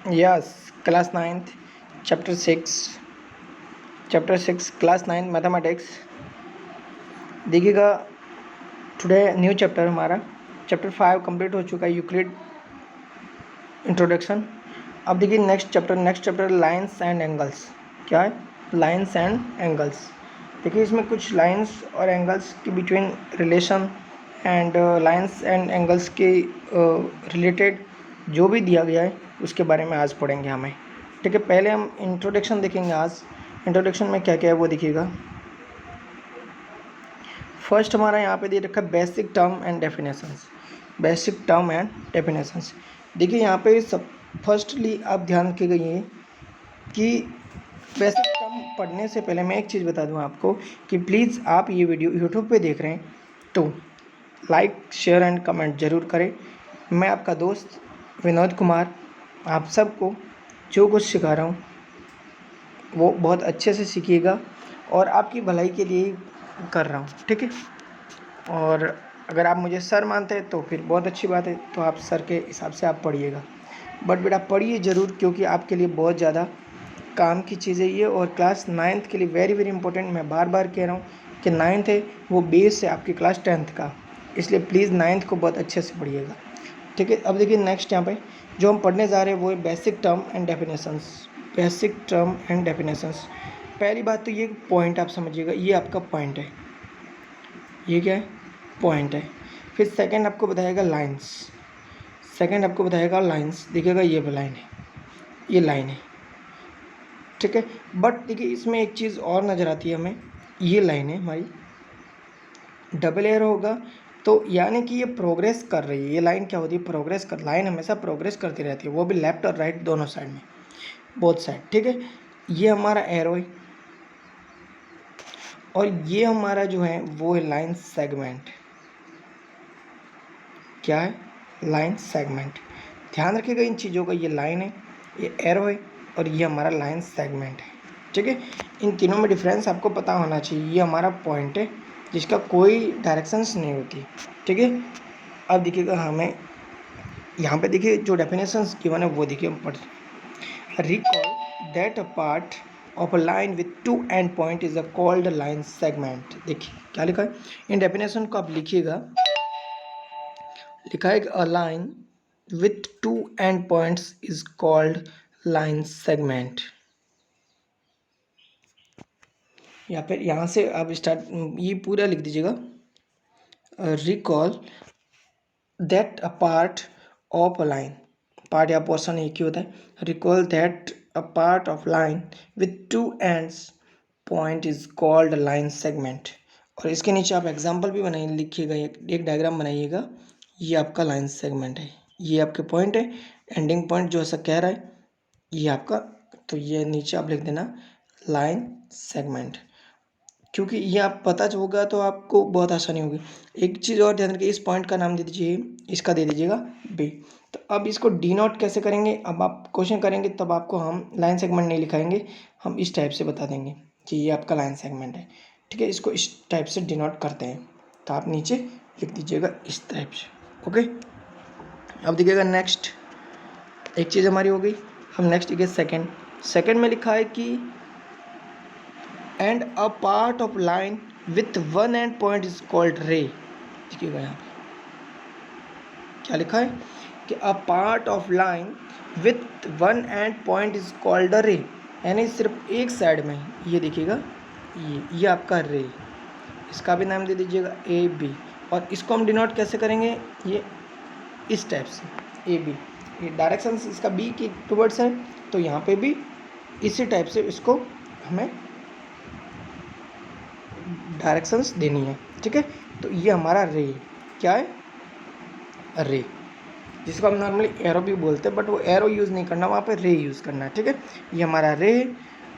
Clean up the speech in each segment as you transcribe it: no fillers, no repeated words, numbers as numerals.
Yes, class 9th, chapter 6, class 9 mathematics. देखिएगा, today new chapter हमारा chapter 5 complete हो चुका है, यूक्लिड इंट्रोडक्शन। अब देखिए next chapter lines and angles. क्या है? Lines and angles. देखिए इसमें कुछ लाइंस और एंगल्स के between relation and lines and angles के रिलेटेड जो भी दिया गया है उसके बारे में आज पढ़ेंगे हमें। ठीक है, पहले हम इंट्रोडक्शन देखेंगे आज। इंट्रोडक्शन में क्या क्या है वो देखिएगा। फर्स्ट हमारा यहाँ पे दे रखा है basic term and definitions. Basic term and definitions. देखिए यहाँ पे सब फर्स्टली आप ध्यान रखिएगा कि बेसिक टर्म पढ़ने से पहले मैं एक चीज़ बता दूं आपको कि प्लीज़ आप ये वीडियो यूट्यूब पे देख रहे हैं तो लाइक शेयर एंड कमेंट ज़रूर करें। मैं आपका दोस्त विनोद कुमार आप सबको जो कुछ सिखा रहा हूँ वो बहुत अच्छे से सीखिएगा और आपकी भलाई के लिए कर रहा हूँ, ठीक है। और अगर आप मुझे सर मानते हैं तो फिर बहुत अच्छी बात है, तो आप सर के हिसाब से आप पढ़िएगा। बट बेटा पढ़िए ज़रूर, क्योंकि आपके लिए बहुत ज़्यादा काम की चीज़ है ये, और क्लास 9th के लिए वेरी वेरी इंपॉर्टेंट। मैं बार बार कह रहा हूँ कि 9th है वो बेस है आपकी क्लास 10th का, इसलिए प्लीज़ 9th को बहुत अच्छे से पढ़िएगा, ठीक है। अब देखिए नेक्स्ट यहाँ पे जो हम पढ़ने जा रहे हैं वो है basic term and definitions. Basic term and definitions. पहली बात तो ये पॉइंट आप समझिएगा, ये आपका पॉइंट है, ये क्या है? पॉइंट है। फिर सेकंड आपको बताएगा लाइंस। सेकंड आपको बताएगा लाइंस, देखिएगा ये लाइन है, ये लाइन है, ठीक है। बट देखिए इसमें एक चीज़ और नज़र आती है हमें, ये लाइन है हमारी, डबल एरो होगा तो यानी कि ये प्रोग्रेस कर रही है। ये लाइन क्या होती है? प्रोग्रेस कर, लाइन हमेशा प्रोग्रेस करती रहती है, वो भी लेफ्ट और राइट दोनों साइड में, बोथ साइड, ठीक है। ये हमारा एरो है और ये हमारा जो है वो है लाइन सेगमेंट। क्या है? Line segment. ध्यान रखिएगा इन चीज़ों का, ये लाइन है, ये एरो है और ये हमारा लाइन सेगमेंट है, ठीक है। इन तीनों में डिफरेंस आपको पता होना चाहिए। ये हमारा पॉइंट है जिसका कोई डायरेक्शंस नहीं होती, ठीक है। अब देखिएगा हमें यहाँ पे देखिए जो डेफिनेशंस गिवन है वो देखिए हम पढ़ recall that a part of a line with to and point is a called line segment. देखिए क्या लिखा है इन डेफिनेशन को, आप लिखिएगा, लिखा है a line with to and points is called line segment. या फिर यहाँ से आप स्टार्ट ये पूरा लिख दीजिएगा, recall that a part of a line, part या पोर्शन एक ही होता है। Recall that a part of line with two ends point is called line segment. और इसके नीचे आप एग्जाम्पल भी बनाइए, लिखिएगा, एक डायग्राम बनाइएगा। ये आपका लाइन सेगमेंट है, ये आपके पॉइंट है, एंडिंग पॉइंट जो ऐसा कह रहा है ये आपका, तो ये नीचे आप लिख देना लाइन सेगमेंट, क्योंकि ये आप पता होगा तो आपको बहुत आसानी होगी। एक चीज़ और ध्यान रखिए, इस पॉइंट का नाम दे दीजिए, इसका दे दीजिएगा बी। तो अब इसको डी नोट कैसे करेंगे? अब आप क्वेश्चन करेंगे तब आपको हम लाइन सेगमेंट नहीं लिखाएंगे, हम इस टाइप से बता देंगे कि ये आपका लाइन सेगमेंट है, ठीक है। इसको इस टाइप से डिनोट करते हैं, तो आप नीचे लिख दीजिएगा इस टाइप से, ओके। अब देखिएगा नेक्स्ट एक चीज़ हमारी हो गई। हम नेक्स्ट देखिए सेकेंड। सेकेंड में लिखा है कि and a part of line with one and point is called रे। देखिएगा यहाँ पे क्या लिखा है कि a part of line with one and point is called अ रे, यानी सिर्फ एक साइड में। ये देखिएगा, ये आपका रे, इसका भी नाम दे दीजिएगा ए बी। और इसको हम डिनोट कैसे करेंगे? ये इस टाइप से ए बी, ये डायरेक्शन इसका बी की टूवर्ड्स है, तो यहाँ पे भी इसी टाइप से इसको हमें डायरेक्शंस देनी है, ठीक है। तो ये हमारा रे, क्या है? रे, जिसको हम नॉर्मली एरो भी बोलते हैं, बट वो एरो यूज़ नहीं करना, वहाँ पे रे यूज़ करना है, ठीक है। ये हमारा रे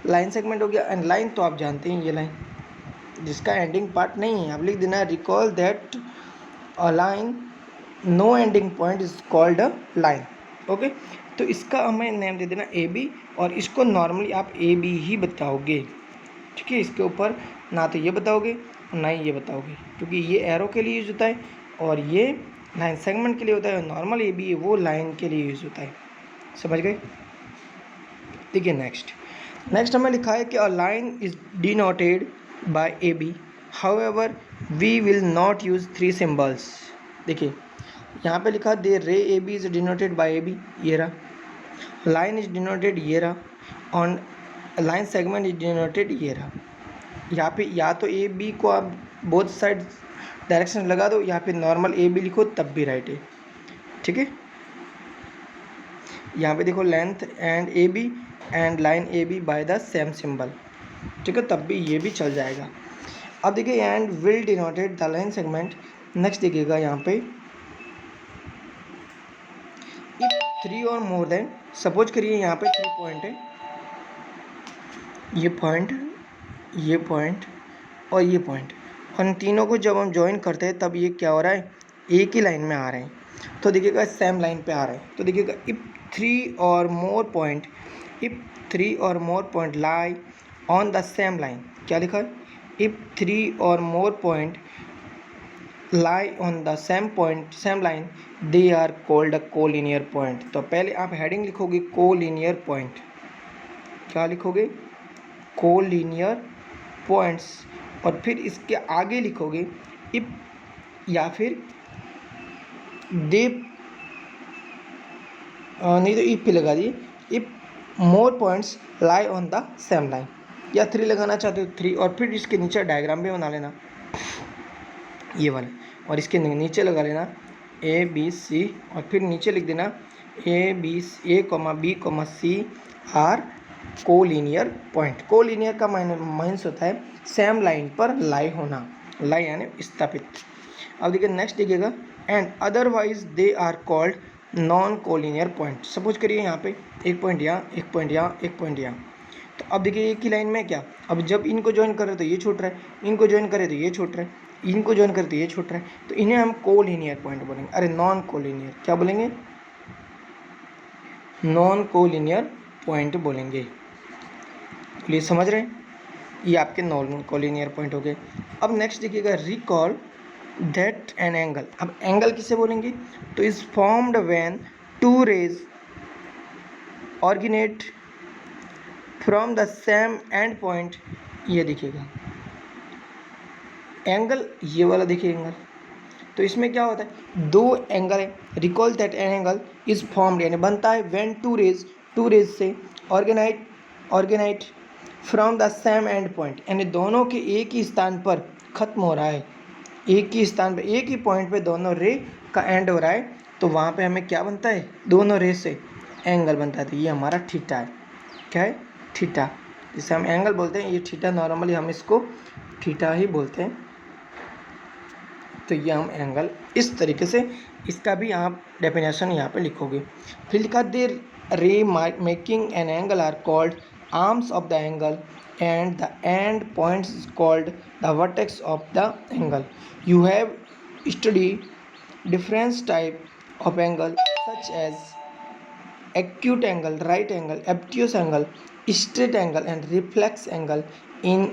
लाइन सेगमेंट हो गया। एंड लाइन तो आप जानते हैं, ये लाइन जिसका एंडिंग पार्ट नहीं है, आप लिख देना recall that a line no ending point is called a line, okay. तो इसका हमें नेम दे देना ए बी, और इसको नॉर्मली आप ए बी ही बताओगे, ठीक है। इसके ऊपर ना तो ये बताओगे ना ही ये बताओगे, क्योंकि ये एरो के लिए यूज़ होता है और ये लाइन सेगमेंट के लिए होता है। नॉर्मल ए बी वो लाइन के लिए यूज़ होता है, समझ गए? देखिए नेक्स्ट हमें लिखा है कि a line is denoted by A B, however we will not use 3 symbols. देखिए यहाँ पे लिखा the ray A B is denoted by A B, ये रहा। लाइन इज डिनोटेड, ये रहा। On line segment is denoted, ये रहा। यहाँ पे या तो ए बी को आप बोथ साइड डायरेक्शन लगा दो, या फिर नॉर्मल ए बी लिखो तब भी राइट है, ठीक है। यहाँ पे देखो length and A B and line A B by the same symbol, ठीक है, तब भी ये भी चल जाएगा। अब देखिए and will denoted the line segment. Next देखिएगा यहाँ पे if 3 or more than, suppose करिए यहाँ पे 3 पॉइंट है, ये पॉइंट, ये पॉइंट और ये पॉइंट, और इन तीनों को जब हम ज्वाइन करते हैं तब ये क्या हो रहा है, एक ही लाइन में आ रहे हैं। तो देखिएगा सेम लाइन पे आ रहे हैं। तो देखिएगा if 3 or more point, if 3 or more point lie on the same line, क्या लिखा है, if 3 or more point lie on the same point same line they are called a collinear point. तो पहले आप हेडिंग लिखोगे collinear point, क्या लिखोगे, collinear points, और फिर इसके आगे लिखोगे इफ, या फिर दे, नहीं तो इफ पे लगा दिए, if more points lie on the same line, या 3 लगाना चाहते हो 3, और फिर इसके नीचे डायग्राम भी बना लेना ये वाला, और इसके नीचे लगा लेना ए बी सी, और फिर नीचे लिख देना A B C are collinear point. Collinear का मीन्स होता है सेम लाइन पर लाई होना, लाई यानी स्थापित। अब देखिए नेक्स्ट देखिएगा and otherwise they are called non collinear point. Suppose करिए यहाँ पे एक पॉइंट यहाँ, एक पॉइंट यहाँ, एक पॉइंट यहाँ, तो अब देखिए एक ही लाइन में क्या, अब जब इनको ज्वाइन कर रहे तो ये छूट रहा है, इनको ज्वाइन करे तो ये छूट रहा है, इनको ज्वाइन करे तो ये छूट रहा है, तो इन्हें हम कोलिनियर पॉइंट बोलेंगे। अरे नॉन कोलिनियर क्या बोलेंगे, नॉन कोलिनियर पॉइंट बोलेंगे। प्लीज समझ रहे हैं, ये आपके नॉन कोलिनियर पॉइंट हो गए। अब नेक्स्ट देखिएगा रिकॉल दैट एन एंगल। अब एंगल किसे बोलेंगे, तो is formed when two rays originate from the same end point. ये देखिएगा एंगल, ये वाला देखिए एंगल, तो इसमें क्या होता है, दो एंगल है। Recall that an angle is formed यानी बनता है व्हेन टू रेज से originate from the same end point, यानी दोनों के एक ही स्थान पर खत्म हो रहा है, एक ही स्थान पे एक ही पॉइंट पे दोनों रे का एंड हो रहा है, तो वहाँ पे हमें क्या बनता है, दोनों रे से एंगल बनता है। तो ये हमारा थीटा है, क्या है, थीटा, जिसे हम एंगल बोलते हैं, ये थीटा नॉर्मली हम इसको थीटा ही बोलते हैं। तो ये हम एंगल इस तरीके से, इसका भी आप डेफिनेशन यहाँ पे लिखोगे। फिर लिखा the ray making an angle are called arms of the angle and the end points is called the vertex of the angle. You have studied different type of angle such as acute angle, right angle, obtuse angle, straight angle and reflex angle in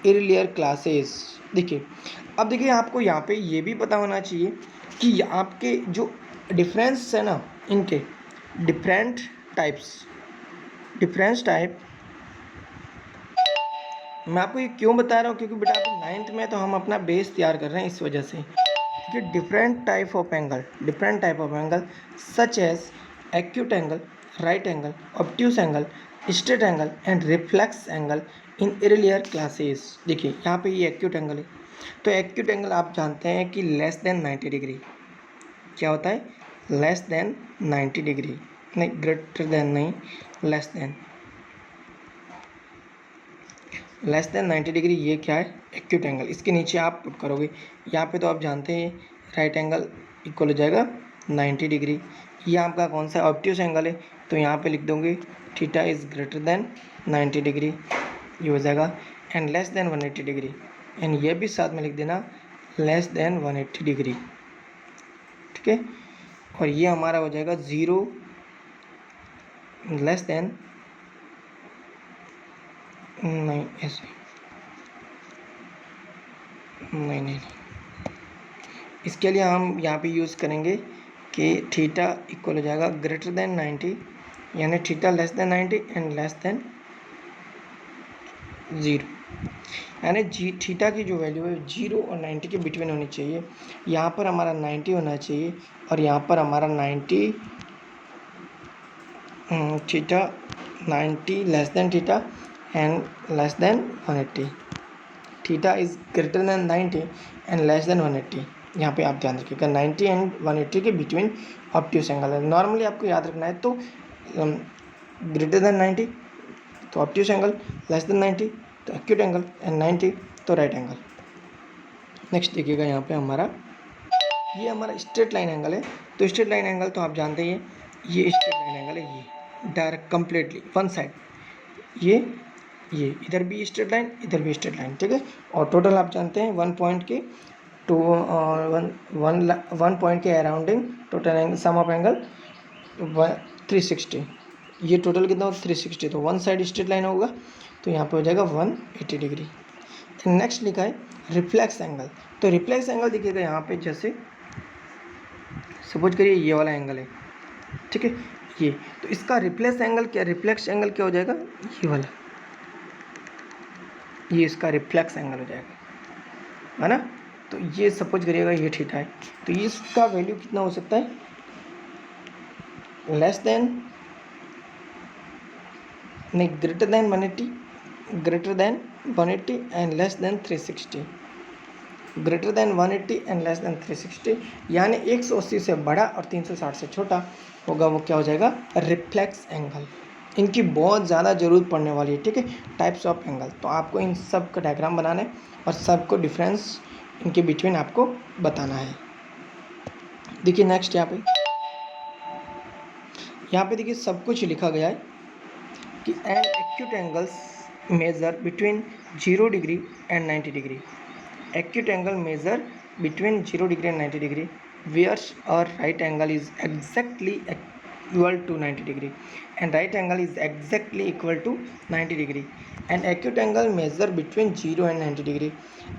earlier classes। देखिए अब देखिए आपको यहाँ पे ये भी पता होना चाहिए कि आपके जो डिफरेंस है ना, इनके डिफरेंट टाइप, मैं आपको ये क्यों बता रहा हूँ, क्योंकि बेटा आप 9th में तो हम अपना बेस तैयार कर रहे हैं, इस वजह से कि different type of angle such as acute angle, right angle, obtuse angle, straight angle and reflex angle in earlier classes. देखिए यहाँ पे ये एक्यूट एंगल है, तो एक्यूट एंगल आप जानते हैं कि लेस देन 90 डिग्री, क्या होता है, लेस देन 90 डिग्री, नहीं ग्रेटर देन नहीं, लेस देन 90 डिग्री, ये क्या है, एक्यूट एंगल। इसके नीचे आप पुट करोगे, यहाँ पे तो आप जानते हैं राइट एंगल इक्वल हो जाएगा 90 डिग्री। ये आपका कौन सा ऑब्ट्यूस एंगल है, तो यहाँ पे लिख दोगे theta is greater than 90 degree, ये हो जाएगा, and less than 180 degree, and ये भी साथ में लिख देना लेस देन 180 डिग्री, ठीक है। और ये हमारा हो जाएगा 0 लेस देन, नहीं ऐसे नहीं, इसके लिए हम यहाँ पे यूज़ करेंगे कि थीटा इक्वल हो जाएगा ग्रेटर देन 90 यानी theta less than 90 and less than 0, यानी थीटा की जो वैल्यू है 0 और 90 के बिटवीन होनी चाहिए। यहाँ पर हमारा 90 होना चाहिए और यहाँ पर हमारा 90 theta 90 less than theta and less than 180। Theta is greater than 90 and less than 180। यहाँ पे आप ध्यान रखिएगा 90 एंड 180 के बिटवीन ऑब्ट्यूस एंगल है। नॉर्मली आपको याद रखना है तो ग्रेटर देन 90 तो ऑब्ट्यूस एंगल, लेस देन 90 तो एक्यूट एंगल एंड 90 तो राइट एंगल। नेक्स्ट देखिएगा यहाँ पे ये हमारा स्ट्रेट लाइन एंगल है। तो स्ट्रेट लाइन एंगल तो आप जानते ही हैं, ये स्ट्रेट लाइन एंगल है, ये डायरेक्ट कंप्लीटली वन साइड, ये इधर भी स्ट्रेट लाइन, इधर भी स्ट्रेट लाइन, ठीक है। और टोटल आप जानते हैं 1 पॉइंट के टू वन पॉइंट के अराउंडिंग total angle sum of angle 360। ये टोटल कितना होगा 360, तो वन साइड स्ट्रेट लाइन होगा तो यहाँ पे हो जाएगा 180 डिग्री। नेक्स्ट लिखा है रिफ्लेक्स एंगल। तो रिफ्लेक्स एंगल देखिएगा यहाँ पे, जैसे सपोज करिए ये वाला एंगल है, ठीक है, ये तो इसका रिफ्लेक्स एंगल क्या हो जाएगा, ये वाला, ये इसका रिफ्लेक्स एंगल हो जाएगा, है ना। तो ये सपोज करिएगा ये थीटा है, तो इसका वैल्यू कितना हो सकता है, लेस देन नहीं greater than 180, greater than 180 and less than 360, greater than 180 and less than 360, यानी 180 से बड़ा और 360 से छोटा होगा, वो क्या हो जाएगा, रिफ्लेक्स एंगल। इनकी बहुत ज़्यादा ज़रूरत पड़ने वाली है, ठीक है, टाइप्स ऑफ एंगल। तो आपको इन सब का डायग्राम बनाना है और सबको डिफरेंस इनके बिटवीन आपको बताना है। देखिए नेक्स्ट यहाँ पे देखिए सब कुछ लिखा गया है कि an acute angles measure between 0 degree and 90 degree. Acute angle measure between 0 degree and 90 degree, where a right angle is exactly equal to 90 degree and right angle is exactly equal to 90 degree. And acute angle measure between 0 and 90 degree,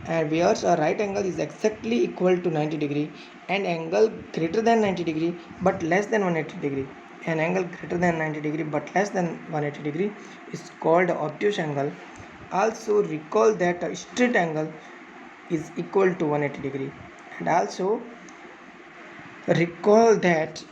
and where a right angle is exactly equal to 90 degree and angle greater than 90 degree but less than 180 degree. An angle greater than 90 degree but less than 180 degree is called obtuse angle. Also recall that a straight angle is equal to 180 degree, and also recall that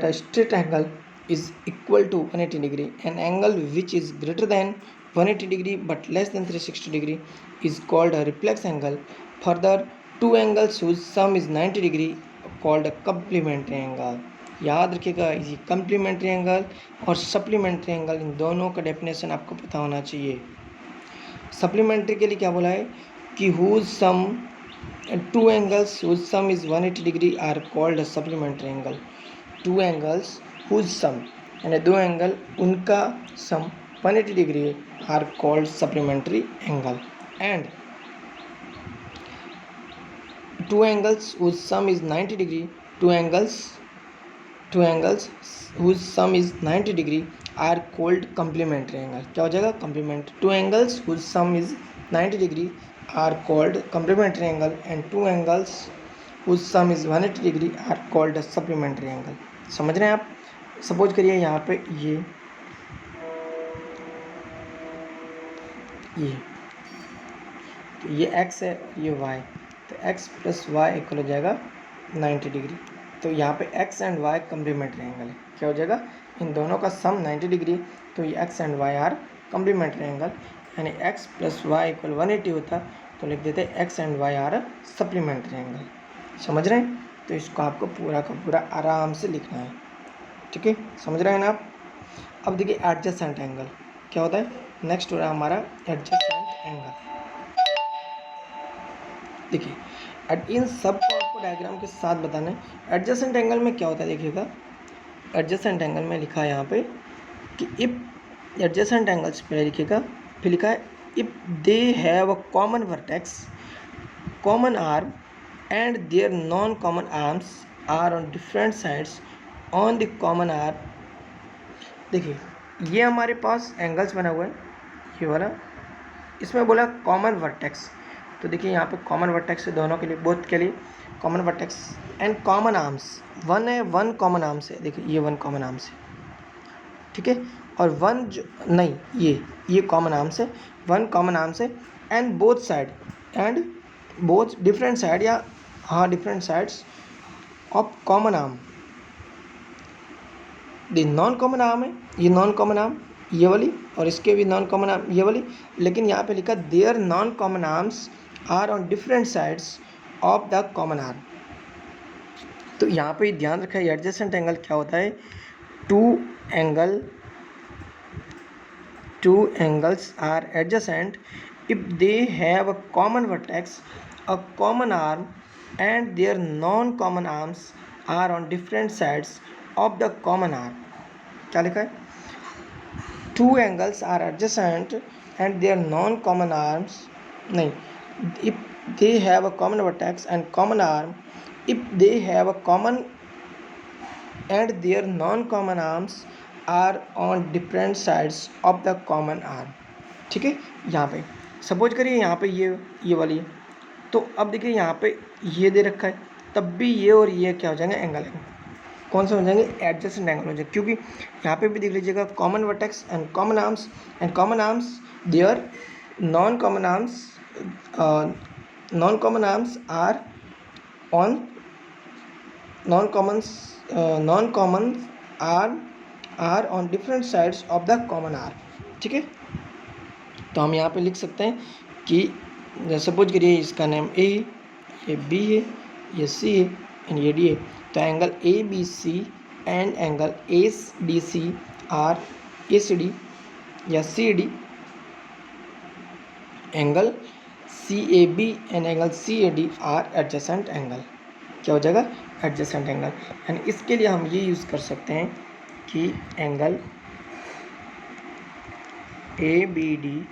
a straight angle is equal to 180 degree. An angle which is greater than 180 degree but less than 360 degree is called a reflex angle. Further, two angles whose sum is 90 degree called a complementary angle. याद रखिएगा, ये complementary angle और supplementary angle, इन दोनों का definition आपको पता होना चाहिए। सप्लीमेंट्री के लिए क्या बोला है कि whose sum two angles whose sum is 180 degree are called supplementary angle. Two angles whose sum यानी दो एंगल उनका sum 180 degree are called supplementary angle. And two angles whose sum is 90 degree, two angles whose sum is 90 degree are called complementary angle. क्या हो जाएगा, complementary. Two angles whose sum is 90 degree are called complementary angle and two angles whose sum is 180 degree are called supplementary angle. समझ रहे हैं आप। Suppose करिए यहाँ पे ये x है, ये y, तो x प्लस वाई इक्वल हो जाएगा 90 डिग्री। तो यहाँ पे x and y complementary angle है। क्या हो जाएगा, इन दोनों का सम 90 डिग्री, तो ये x and y are complementary angle, यानी x प्लस वाई इक्वल 180 होता, तो लिख देते x and y are supplementary angle. समझ रहे हैं। तो इसको आपको पूरा का पूरा आराम से लिखना है, ठीक है, समझ रहे हैं ना आप। अब देखिए एडजेसेंट एंगल क्या होता है, नेक्स्ट हो रहा है हमारा एडजेसेंट एंगल। देखिए इन सब को आपको डायग्राम के साथ बताना है। एडजेसेंट एंगल में क्या होता है, देखिएगा एडजेसेंट एंगल में लिखा है यहाँ पे कि इफ एडजेसेंट एंगल्स पहले लिखिएगा, फिर लिखा है if they have a common vertex, common arm and their non common arms are on different sides on the common arm. देखिए ये हमारे पास एंगल्स बना हुआ है, ये वाला, इसमें बोला कॉमन वर्टेक्स। तो देखिए यहाँ पे कॉमन वर्टेक्स है दोनों के लिए, बोथ के लिए common vertex and common arms, one है, वन कॉमन आर्म्स है, देखिए ये वन कॉमन आर्म्स है, ठीक है, और वन जो नहीं, ये कॉमन आर्म्स है, वन कॉमन आर्म्स है, and both side, and both different side, या हाँ different sides of common arm, the non common arm है, ये नॉन कॉमन आर्म ये वाली, और इसके भी नॉन कॉमन आर्म ये वाली, लेकिन यहाँ पे लिखा their non common arms are on different sides of the common arm. तो यहाँ पे ध्यान रखा है एडजेसेंट एंगल क्या होता है, two angles are adjacent if they have a common vertex, a common arm, and their non-common arms are on different sides of the common arm। क्या लिखा है, two angles are adjacent and their non-common arms, नहीं, if they have a common vertex and common arm, if they have a common and their non-common arms are on different sides of the common arm। ठीक है, यहाँ पे suppose करिए यहाँ पे ये वाली है, तो अब देखिए यहाँ पे ये दे रखा है, तब भी ये और ये क्या हो जाएंगे, एंगल है, कौन से हो जाएंगे, एडजेसेंट एंगल हो जाएंगे, क्योंकि यहाँ पे भी देख लीजिएगा common vertex and common arms their non common arms are on non-common are on different sides of the common arm। ठीक है, तो हम यहाँ पे लिख सकते हैं कि सपोज करिए इसका नेम ए, ये बी है, ये सी है एंड ये डी है, तो angle A B C and angle A D C are A C D या C D, angle C A B and angle C A D are adjacent angle. क्या हो जाएगा, एडजेसेंट एंगल। एंड इसके लिए हम ये यूज़ कर सकते हैं कि angle A B D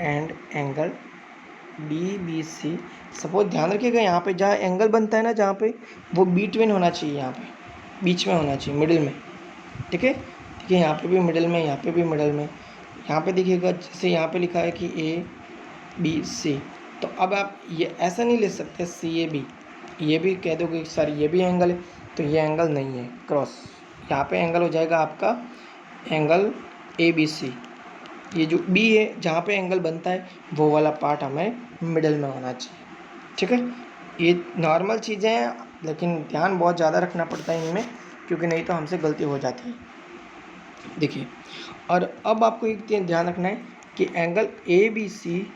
and angle D B C, suppose ध्यान रखिएगा यहाँ पे जहाँ एंगल बनता है ना, जहाँ पे वो बिटवीन होना चाहिए, यहाँ पे बीच में होना चाहिए, मिडिल में। ठीक है, देखिए यहाँ पे भी मिडिल में, यहाँ पे भी मिडिल में, यहाँ पे देखिएगा जैसे यहाँ पे लिखा है कि ए बी सी, तो अब आप ये ऐसा नहीं ले सकते सी ए बी, ये भी कह दोगे सर ये भी एंगल है, तो ये एंगल नहीं है, क्रॉस, यहाँ पे एंगल हो जाएगा आपका एंगल ए बी सी, ये जो बी है जहाँ पे एंगल बनता है वो वाला पार्ट हमें मिडिल में होना चाहिए। ठीक है, ये नॉर्मल चीज़ें हैं, लेकिन ध्यान बहुत ज़्यादा रखना पड़ता है इनमें, क्योंकि नहीं तो हमसे गलती हो जाती है। देखिए, और अब आपको एक ध्यान रखना है कि angle A B C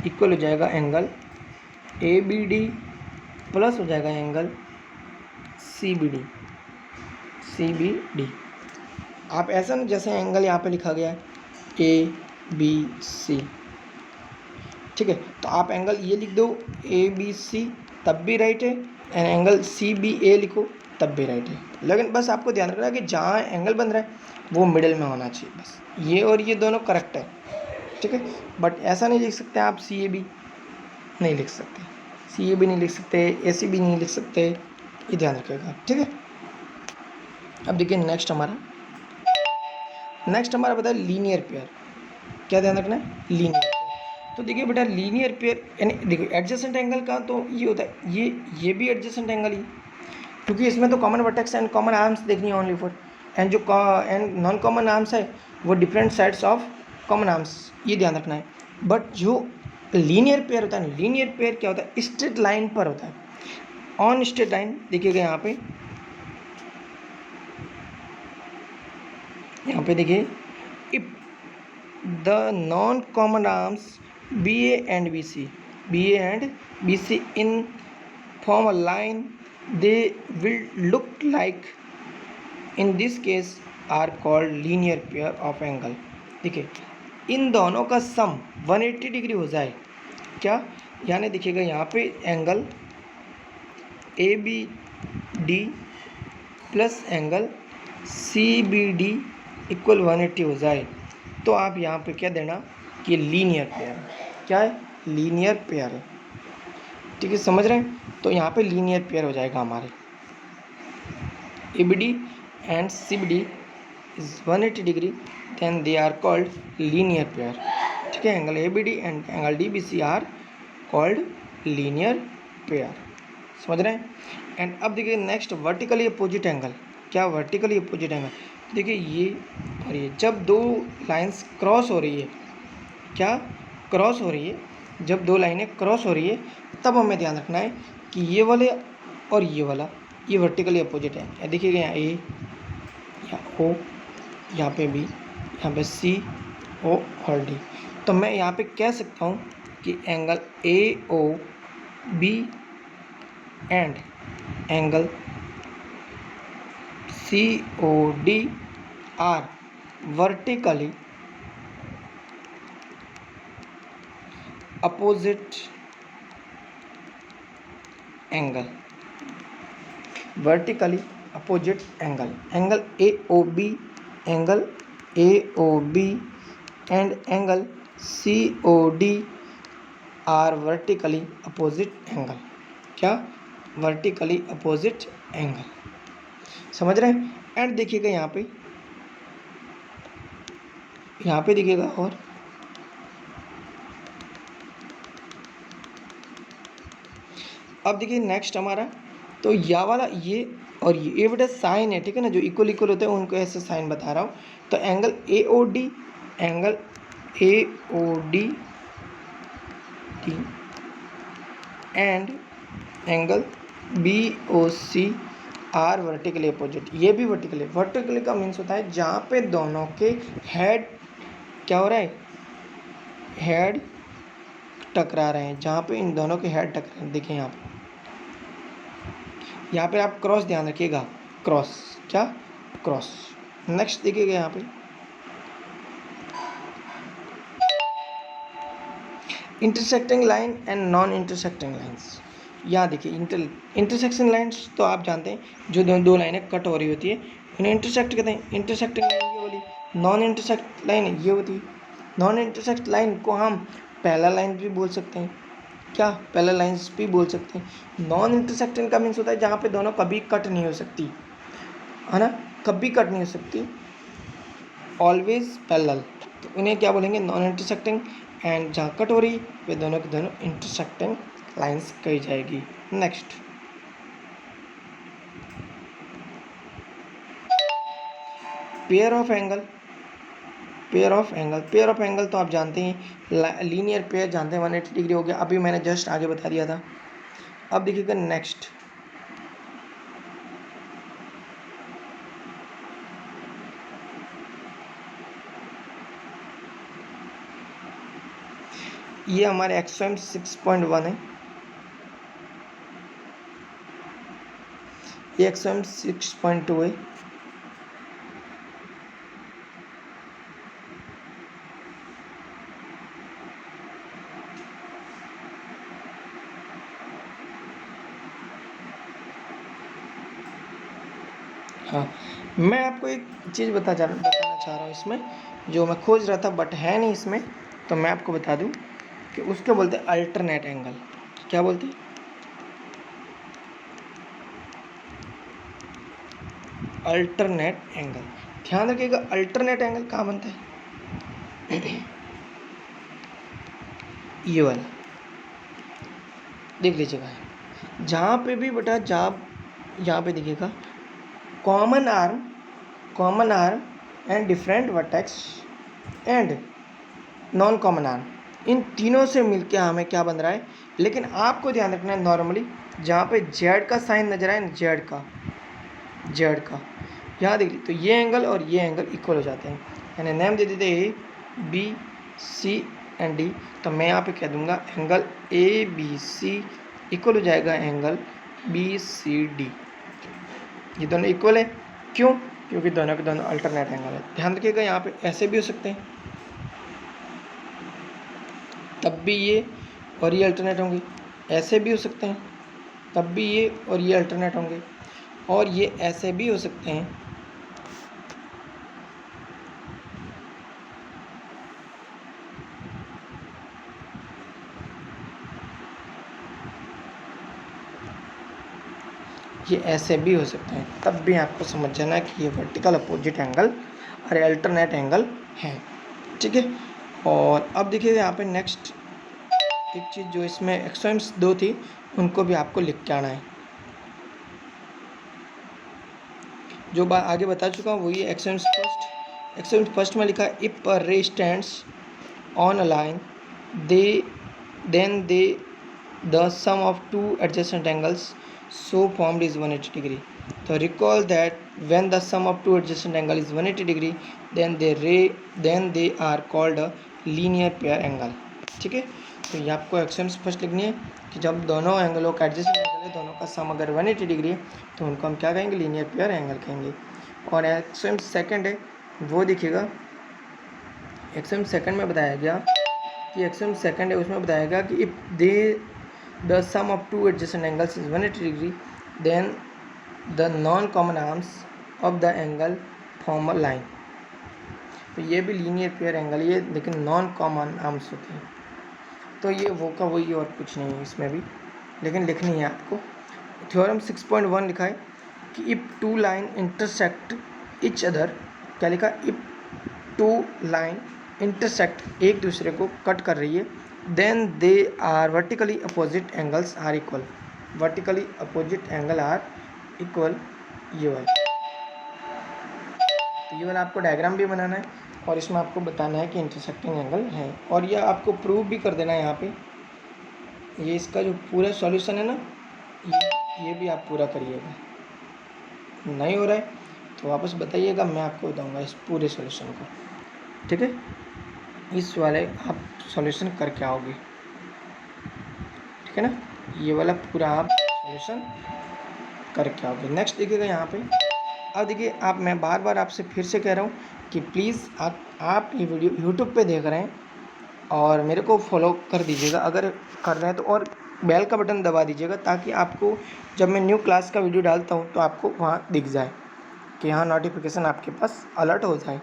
equal हो जाएगा angle A B D plus हो जाएगा एंगल सी बी डी। आप ऐसा ना, जैसे एंगल यहाँ पे लिखा गया है ए बी सी, ठीक है, तो आप एंगल ये लिख दो ए बी सी तब भी राइट है, एंड एंगल सी बी ए लिखो तब भी राइट है, लेकिन बस आपको ध्यान रखना है कि जहाँ एंगल बन रहा है वो मिडिल में होना चाहिए, बस ये और ये दोनों करेक्ट है। ठीक है, बट ऐसा नहीं लिख सकते आप सी ए बी नहीं लिख सकते, सी ए बी नहीं लिख सकते, ए सी बी नहीं लिख सकते, ये ध्यान रखिएगा। ठीक है, अब देखिए नेक्स्ट हमारा बताया लीनियर पेयर। क्या ध्यान रखना है, लीनियर पेयर। तो देखिए बेटा लीनियर पेयर यानी देखो एडजेसेंट एंगल का तो ये होता है, ये भी एडजेसेंट एंगल ही, क्योंकि इसमें तो common vertex and common arms देखनी है ओनली फॉर, एंड जो एंड नॉन कॉमन आर्म्स है वो different sides of common arms, ये ध्यान रखना है। बट जो लीनियर पेयर होता है, लीनियर पेयर क्या होता है, स्ट्रेट लाइन पर होता है, ऑन स्ट्रेट लाइन। देखिएगा यहाँ पे देखिए, if the non common arms B A and B C in form a line, they will look like, in this case are called linear pair of angle. देखिए इन दोनों का सम 180 डिग्री हो जाए, क्या यानी देखिएगा यहाँ पे angle A B D plus angle C B D equal 180 हो जाए, तो आप यहाँ पे क्या देना कि लीनियर पेयर है। क्या है, लीनियर पेयर है। ठीक है, समझ रहे हैं, तो यहाँ पे लीनियर पेयर हो जाएगा हमारे A B D and C B D is 180 degree, then they are called linear pair. ठीक है, angle A B D and angle D B C are called linear pair. समझ रहे हैं। एंड अब देखिए नेक्स्ट वर्टिकली अपोजिट एंगल। क्या vertically opposite angle? देखिए ये और ये जब दो लाइंस क्रॉस हो रही है, क्या क्रॉस हो रही है, जब दो लाइनें क्रॉस हो रही है तब हमें ध्यान रखना है कि ये वाले और ये वाला ये वर्टिकली अपोजिट है। या देखिएगा यहाँ ए, यहाँ ओ, यहाँ पे बी, यहाँ पे सी, ओ और डी। तो मैं यहाँ पे कह सकता हूँ कि angle A O B and angle C O D are vertically opposite angle. Vertically opposite angle, angle A O B, angle A O B and angle C O D are vertically opposite angle. क्या? Vertically opposite angle. समझ रहे हैं। And देखिएगा यहाँ पे देखिएगा और अब देखिए नेक्स्ट हमारा, तो या वाला ये और ये बेटा साइन है, ठीक है ना, जो इक्वल इक्वल होते हैं उनको ऐसे साइन बता रहा हूँ। तो angle A O D, angle A O D D and angle B O C are vertically opposite. ये भी वर्टिकली, वर्टिकली का मीन्स होता है जहाँ पे दोनों के हेड क्या हो रहा है, हेड टकरा रहे हैं, जहाँ पे इन दोनों के हेड टकरा रहे हैं। देखिए यहाँ पे आप क्रॉस ध्यान रखिएगा, क्रॉस, क्या क्रॉस। नेक्स्ट देखिएगा यहाँ पे intersecting line and non intersecting lines. यहाँ देखिए इंटरसेक्शन लाइंस तो आप जानते हैं जो दो लाइनें कट हो रही होती है उन्हें इंटरसेक्ट कहते हैं। इंटरसेक्टिंग लाइन ये वाली, नॉन इंटरसेक्ट लाइन ये होती है। नॉन इंटरसेक्ट लाइन को हम पैरेलल लाइन भी बोल सकते हैं, क्या पैरेलल लाइंस भी बोल सकते हैं। नॉन इंटरसेक्टिंग का मीन्स होता है जहाँ पे दोनों कभी कट नहीं हो सकती, है ना, कभी कट नहीं हो सकती, ऑलवेज पैरेलल, तो उन्हें क्या बोलेंगे, नॉन इंटरसेक्टिंग। एंड जहाँ कट हो रही वे दोनों की दोनों इंटरसेक्टिंग लाइंस कही जाएगी। Next pair of angle. Pair of angle, pair of angle तो आप जानते हैं, लीनियर पेयर जानते हैं, 180 डिग्री हो गया, अभी मैंने जस्ट आगे बता दिया था। अब देखिएगा नेक्स्ट, ये हमारे एक्सएम 6.1 है, ये एक्सएम 6.2 है। हाँ, मैं आपको एक चीज़ बताना चाह रहा हूँ इसमें, जो मैं खोज रहा था बट है नहीं इसमें, तो मैं आपको बता दूँ कि उसको बोलते हैं अल्टरनेट एंगल। क्या बोलते हैं? Alternate angle. ध्यान रखिएगा अल्टरनेट एंगल कहाँ बनता है, ये वाला देख लीजिएगा, जहाँ पे भी बेटा जहाँ यहाँ पे देखिएगा common arm and different vertex and non common arm, इन तीनों से मिलके हमें क्या बन रहा है। लेकिन आपको ध्यान रखना है नॉर्मली जहाँ पे जेड का साइन नजर आए, जेड का यहाँ देख लीजिए, तो ये एंगल और ये एंगल इक्वल हो जाते हैं, यानी नेम दे देते A B C and D. तो मैं यहाँ पे कह दूंगा angle A B C equal हो जाएगा एंगल बी सी डी। ये दोनों इक्वल है, क्यों? क्योंकि दोनों के दोनों अल्टरनेट एंगल है। ध्यान रखिएगा यहाँ पे ऐसे भी हो सकते हैं, तब भी ये और ये अल्टरनेट होंगे, ऐसे भी हो सकते हैं तब भी ये और ये अल्टरनेट होंगे, और ये ऐसे भी हो सकते हैं, ये ऐसे भी हो सकते हैं, तब भी आपको समझ जाना कि ये वर्टिकल अपोजिट एंगल और अल्टरनेट एंगल है, ठीक है। और अब देखिए यहाँ पे नेक्स्ट एक चीज़ जो इसमें एक्सट्रीम्स दो थी उनको भी आपको लिख के आना है। जो आगे बता चुका हूँ वही एक्सरसाइज फर्स्ट में लिखा है if a ray stands on a line the then the the sum of two adjacent angles so formed is 180 degree. So recall that when the sum of two adjacent angle is 180 degree then they are called a linear pair angle. ठीक है, तो ये आपको एक्सएम्स first लिखनी है कि जब दोनों एंगलों का एडजेसेंट एंगल है, दोनों का सम अगर 180 डिग्री है तो उनको हम क्या कहेंगे, लीनियर पेयर एंगल कहेंगे. और एक्सएम्स सेकंड है वो देखिएगा, एक्सएम्स सेकंड में बताया गया कि एक्सएम्स सेकंड है उसमें बताया गया कि if they the sum of two adjacent angles is 180 degree then the non-common arms of the angle form a line. तो ये भी लीनियर पेयर एंगल ये, लेकिन नॉन कॉमन आर्म्स होते हैं. तो ये वो का वही और कुछ नहीं है इसमें भी, लेकिन लिखनी है आपको. थ्योरम 6.1 लिखा है कि if two line intersect each other, क्या लिखा, इफ टू लाइन इंटरसेक्ट एक दूसरे को कट कर रही है then they are vertically opposite angles are equal. vertically opposite angle are equal. ये वाला, तो ये वाला आपको डायग्राम भी बनाना है और इसमें आपको बताना है कि इंटरसेक्टिंग एंगल है, और ये आपको प्रूव भी कर देना है यहाँ पे. ये इसका जो पूरा सॉल्यूशन है ना, ये भी आप पूरा करिएगा. नहीं हो रहा है तो वापस बताइएगा, मैं आपको बताऊँगा इस पूरे सॉल्यूशन को. ठीक है, इस वाले आप सॉल्यूशन करके आओगे. ठीक है ना, ये वाला पूरा आप सॉल्यूशन करके आओगे. नेक्स्ट देखिएगा यहाँ पे. अब देखिए आप, मैं बार बार आपसे फिर से कह रहा हूँ कि प्लीज़ आप ये वीडियो यूट्यूब पे देख रहे हैं और मेरे को फॉलो कर दीजिएगा अगर कर रहे हैं तो, और बेल का बटन दबा दीजिएगा ताकि आपको जब मैं न्यू क्लास का वीडियो डालता हूँ तो आपको वहाँ दिख जाए कि हाँ नोटिफिकेशन आपके पास अलर्ट हो जाए.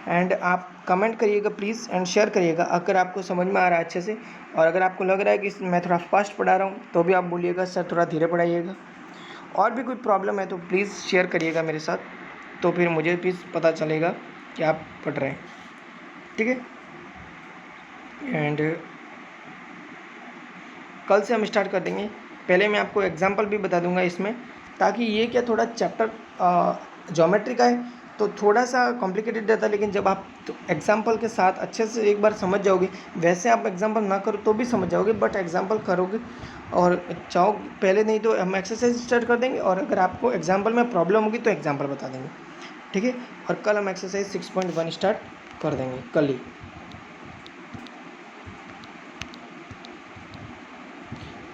एंड आप कमेंट करिएगा प्लीज़ एंड शेयर करिएगा अगर आपको समझ में आ रहा है अच्छे से, और अगर आपको लग रहा है कि मैं थोड़ा फास्ट पढ़ा रहा हूँ तो भी आप बोलिएगा सर थोड़ा धीरे पढ़ाइएगा. और भी कोई प्रॉब्लम है तो प्लीज़ शेयर करिएगा मेरे साथ, तो फिर मुझे भी पता चलेगा कि आप पढ़ रहे हैं. ठीक है, एंड कल से हम स्टार्ट कर देंगे. पहले मैं आपको एग्जांपल भी बता दूंगा इसमें, ताकि ये क्या थोड़ा चैप्टर ज्योमेट्री का है तो थोड़ा सा कॉम्प्लिकेटेड रहता है, लेकिन जब आप तो एग्जाम्पल के साथ अच्छे से एक बार समझ जाओगे, वैसे आप एग्जाम्पल ना करो तो भी समझ जाओगे, बट एग्जाम्पल करोगे और चाहो पहले, नहीं तो हम एक्सरसाइज स्टार्ट कर देंगे, और अगर आपको एग्जाम्पल में प्रॉब्लम होगी तो एग्जाम्पल बता देंगे. ठीक है, और कल हम एक्सरसाइज 6.1 स्टार्ट कर देंगे कल ही.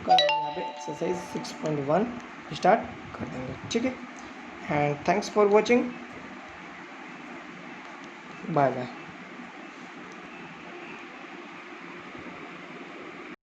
कल हम यहाँ पे एक्सरसाइज 6.1 स्टार्ट कर देंगे. ठीक है, and thanks for watching. Bye bye.